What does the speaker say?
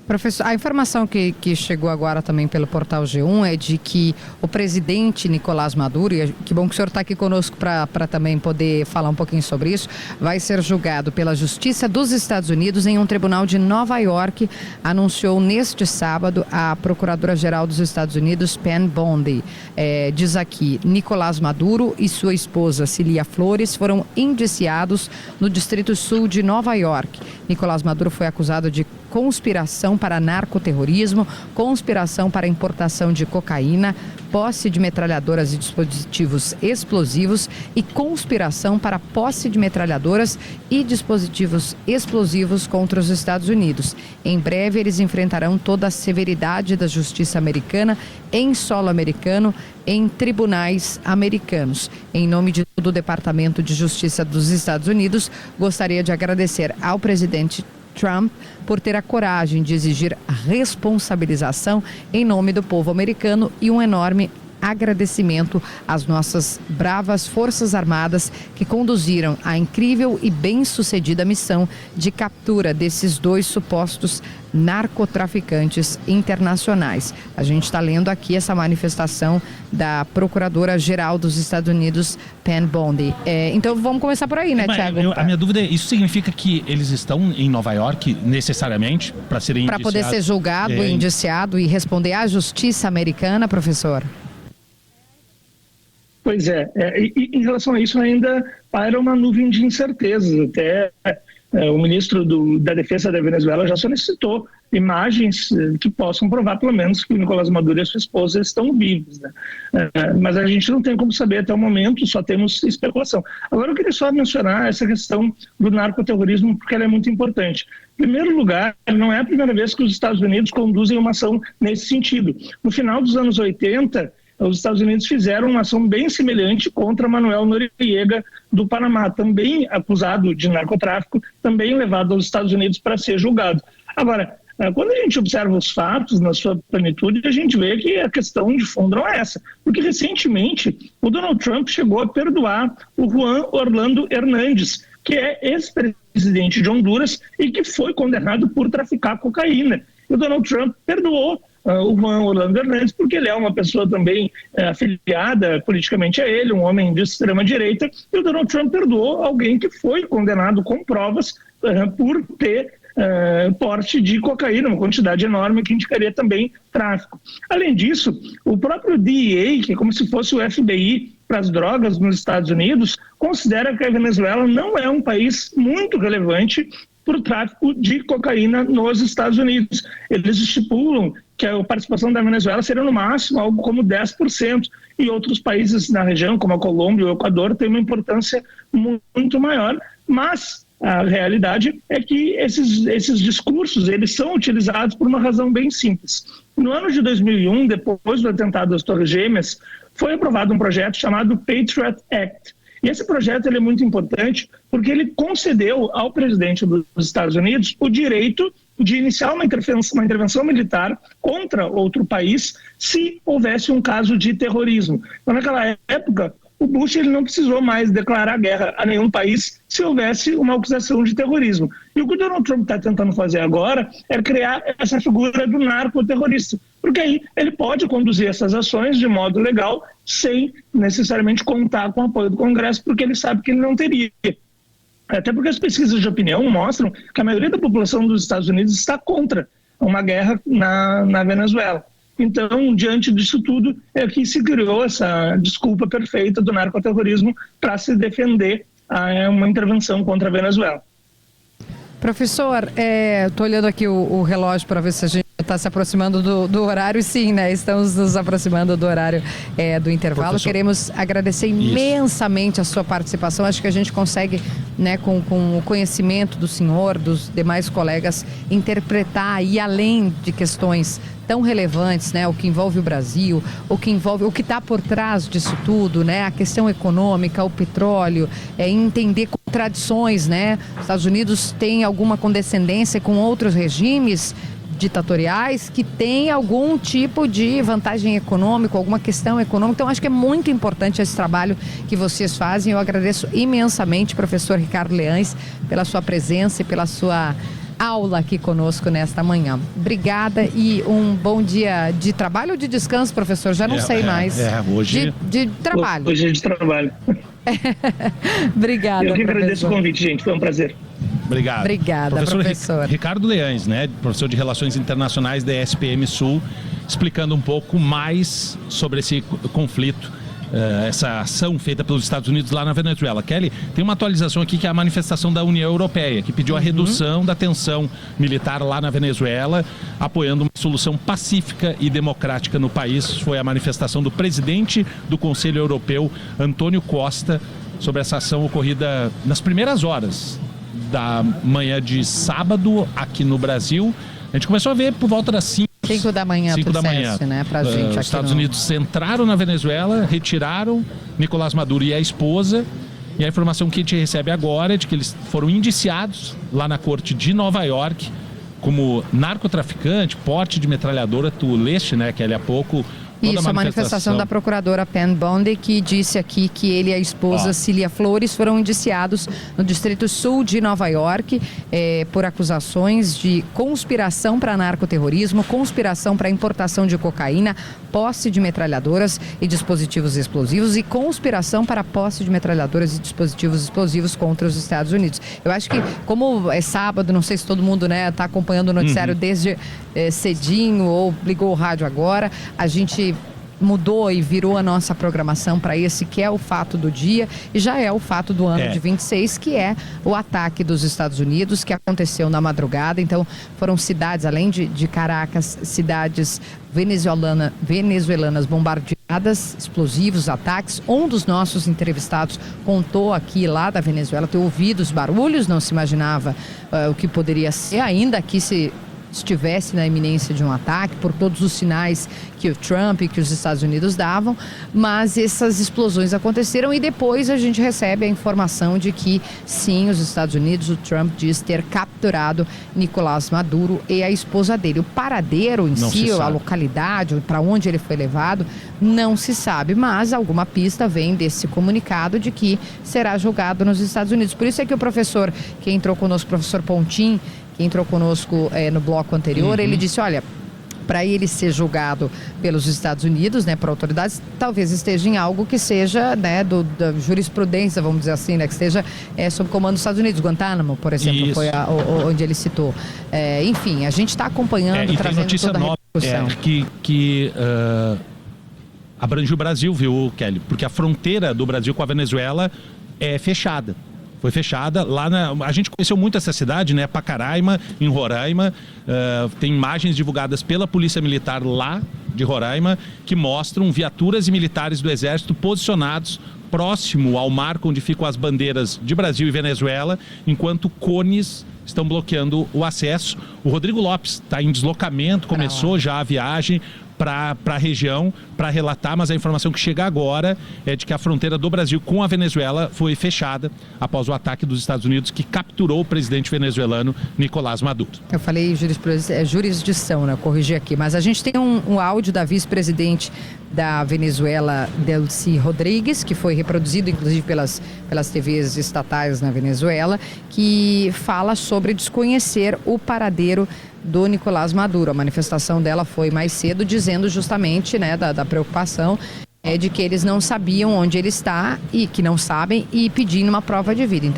Professor, a informação que chegou agora também pelo portal G1 é de que o presidente Nicolás Maduro, e que bom que o senhor está aqui conosco para também poder falar um pouquinho sobre isso, vai ser julgado pela Justiça dos Estados Unidos em um tribunal de Nova York, anunciou neste sábado a Procuradora-Geral dos Estados Unidos, Pam Bondi. Diz aqui, Nicolás Maduro e sua esposa Cilia Flores foram indiciados no Distrito Sul de Nova York. Nicolás Maduro foi acusado de conspiração para narcoterrorismo, conspiração para importação de cocaína, posse de metralhadoras e dispositivos explosivos e conspiração para posse de metralhadoras e dispositivos explosivos contra os Estados Unidos. Em breve, eles enfrentarão toda a severidade da justiça americana em solo americano, em tribunais americanos. Em nome do Departamento de Justiça dos Estados Unidos, gostaria de agradecer ao presidente Trump por ter a coragem de exigir responsabilização em nome do povo americano e um enorme agradecimento às nossas bravas Forças Armadas que conduziram a incrível e bem-sucedida missão de captura desses dois supostos narcotraficantes internacionais. A gente está lendo aqui essa manifestação da Procuradora-Geral dos Estados Unidos, Pam Bondi. Então vamos começar por aí, né, Thiago? A minha dúvida é, isso significa que eles estão em Nova York necessariamente para serem indiciados? Para poder ser julgado, indiciado e responder à justiça americana, professor? Pois é, em relação a isso ainda paira uma nuvem de incertezas. Até o ministro da Defesa da Venezuela já solicitou imagens que possam provar pelo menos que o Nicolás Maduro e a sua esposa estão vivos, né? Mas a gente não tem como saber até o momento, só temos especulação. Agora eu queria só mencionar essa questão do narcoterrorismo porque ela é muito importante. Em primeiro lugar, não é a primeira vez que os Estados Unidos conduzem uma ação nesse sentido. No final dos anos 80, os Estados Unidos fizeram uma ação bem semelhante contra Manuel Noriega do Panamá, também acusado de narcotráfico, também levado aos Estados Unidos para ser julgado. Agora, quando a gente observa os fatos na sua plenitude, a gente vê que a questão de fundo não é essa. Porque recentemente o Donald Trump chegou a perdoar o Juan Orlando Hernández, que é ex-presidente de Honduras e que foi condenado por traficar cocaína. E o Donald Trump perdoou o Juan Orlando Hernández, porque ele é uma pessoa também afiliada politicamente a ele, um homem de extrema-direita, e o Donald Trump perdoou alguém que foi condenado com provas por ter porte de cocaína, uma quantidade enorme que indicaria também tráfico. Além disso, o próprio DEA, que é como se fosse o FBI para as drogas nos Estados Unidos, considera que a Venezuela não é um país muito relevante para o tráfico de cocaína nos Estados Unidos. Eles estipulam que a participação da Venezuela seria no máximo algo como 10%, e outros países na região, como a Colômbia e o Equador, têm uma importância muito maior, mas a realidade é que esses discursos eles são utilizados por uma razão bem simples. No ano de 2001, depois do atentado às Torres Gêmeas, foi aprovado um projeto chamado Patriot Act. E esse projeto ele é muito importante porque ele concedeu ao presidente dos Estados Unidos o direito de iniciar uma intervenção militar contra outro país se houvesse um caso de terrorismo. Então, naquela época, o Bush ele não precisou mais declarar guerra a nenhum país se houvesse uma acusação de terrorismo. E o que o Donald Trump está tentando fazer agora é criar essa figura do narcoterrorista, porque aí ele pode conduzir essas ações de modo legal sem necessariamente contar com o apoio do Congresso, porque ele sabe que ele não teria. Até porque as pesquisas de opinião mostram que a maioria da população dos Estados Unidos está contra uma guerra na Venezuela. Então, diante disso tudo, é que se criou essa desculpa perfeita do narcoterrorismo para se defender uma intervenção contra a Venezuela. Professor, estou olhando aqui o relógio para ver se a gente está se aproximando do horário. Sim, né? Estamos nos aproximando do horário do intervalo. Professor, queremos agradecer imensamente a sua participação. Acho que a gente consegue, né, com o conhecimento do senhor, dos demais colegas, interpretar e além de questões tão relevantes, né, o que envolve o Brasil, o que está por trás disso tudo, né, a questão econômica, o petróleo, entender contradições, né, os Estados Unidos têm alguma condescendência com outros regimes ditatoriais que têm algum tipo de vantagem econômica, alguma questão econômica. Então, acho que é muito importante esse trabalho que vocês fazem. Eu agradeço imensamente, professor Ricardo Leães, pela sua presença e pela sua aula aqui conosco nesta manhã. Obrigada e um bom dia de trabalho ou de descanso, professor? Já não sei mais. Hoje... De trabalho. Hoje é de trabalho. Obrigada, Eu que agradeço professor. o convite, gente. Foi um prazer. Obrigado. Obrigada, professor. Ricardo Leães, né, professor de Relações Internacionais da SPM Sul, explicando um pouco mais sobre esse conflito, essa ação feita pelos Estados Unidos lá na Venezuela. Kelly, tem uma atualização aqui que é a manifestação da União Europeia, que pediu a redução da tensão militar lá na Venezuela, apoiando uma solução pacífica e democrática no país. Foi a manifestação do presidente do Conselho Europeu, Antônio Costa, sobre essa ação ocorrida nas primeiras horas da manhã de sábado aqui no Brasil. A gente começou a ver por volta das 5 da manhã, né, pra gente os aqui Estados Unidos entraram na Venezuela, retiraram Nicolás Maduro e a esposa, e a informação que a gente recebe agora é de que eles foram indiciados lá na corte de Nova York como narcotraficante, porte de metralhadora. Tu leste, né, Kelly, há pouco... Isso, a manifestação da procuradora Pam Bondi, que disse aqui que ele e a esposa Cília Flores foram indiciados no Distrito Sul de Nova York por acusações de conspiração para narcoterrorismo, conspiração para importação de cocaína, posse de metralhadoras e dispositivos explosivos e conspiração para posse de metralhadoras e dispositivos explosivos contra os Estados Unidos. Eu acho que, como é sábado, não sei se todo mundo está acompanhando o noticiário desde cedinho ou ligou o rádio agora, a gente mudou e virou a nossa programação para esse que é o fato do dia e já é o fato do ano de 26, que é o ataque dos Estados Unidos, que aconteceu na madrugada. Então foram cidades, além de Caracas, cidades venezuelanas bombardeadas, explosivos, ataques. Um dos nossos entrevistados contou aqui lá da Venezuela ter ouvido os barulhos, não se imaginava o que poderia ser, ainda que se estivesse na iminência de um ataque, por todos os sinais que o Trump e que os Estados Unidos davam, mas essas explosões aconteceram e depois a gente recebe a informação de que sim, os Estados Unidos, o Trump diz ter capturado Nicolás Maduro e a esposa dele. O paradeiro em si, a localidade, para onde ele foi levado, não se sabe, mas alguma pista vem desse comunicado de que será julgado nos Estados Unidos. Por isso é que o professor que entrou conosco, o professor Pontin, que entrou conosco no bloco anterior, ele disse, olha, para ele ser julgado pelos Estados Unidos, né, por autoridades, talvez esteja em algo que seja, né, da jurisprudência, vamos dizer assim, né, que esteja sob comando dos Estados Unidos. Guantánamo, por exemplo, foi onde ele citou. Enfim, a gente está acompanhando, e trazendo tem notícia toda a nova repercussão. que abrange o Brasil, viu, Kelly? Porque a fronteira do Brasil com a Venezuela é fechada. Foi fechada lá a gente conheceu muito essa cidade, né? Pacaraima, em Roraima. Tem imagens divulgadas pela Polícia Militar lá de Roraima que mostram viaturas e militares do Exército posicionados próximo ao marco onde ficam as bandeiras de Brasil e Venezuela, enquanto cones estão bloqueando o acesso. O Rodrigo Lopes está em deslocamento, começou já a viagem para a região para relatar, mas a informação que chega agora é de que a fronteira do Brasil com a Venezuela foi fechada após o ataque dos Estados Unidos, que capturou o presidente venezuelano Nicolás Maduro. Eu falei jurisdição, né? Eu corrigi aqui, mas a gente tem um áudio da vice-presidente da Venezuela, Delcy Rodrigues, que foi reproduzido inclusive pelas TVs estatais na Venezuela, que fala sobre desconhecer o paradeiro do Nicolás Maduro. A manifestação dela foi mais cedo, dizendo justamente, né, da preocupação de que eles não sabiam onde ele está e que não sabem, e pedindo uma prova de vida.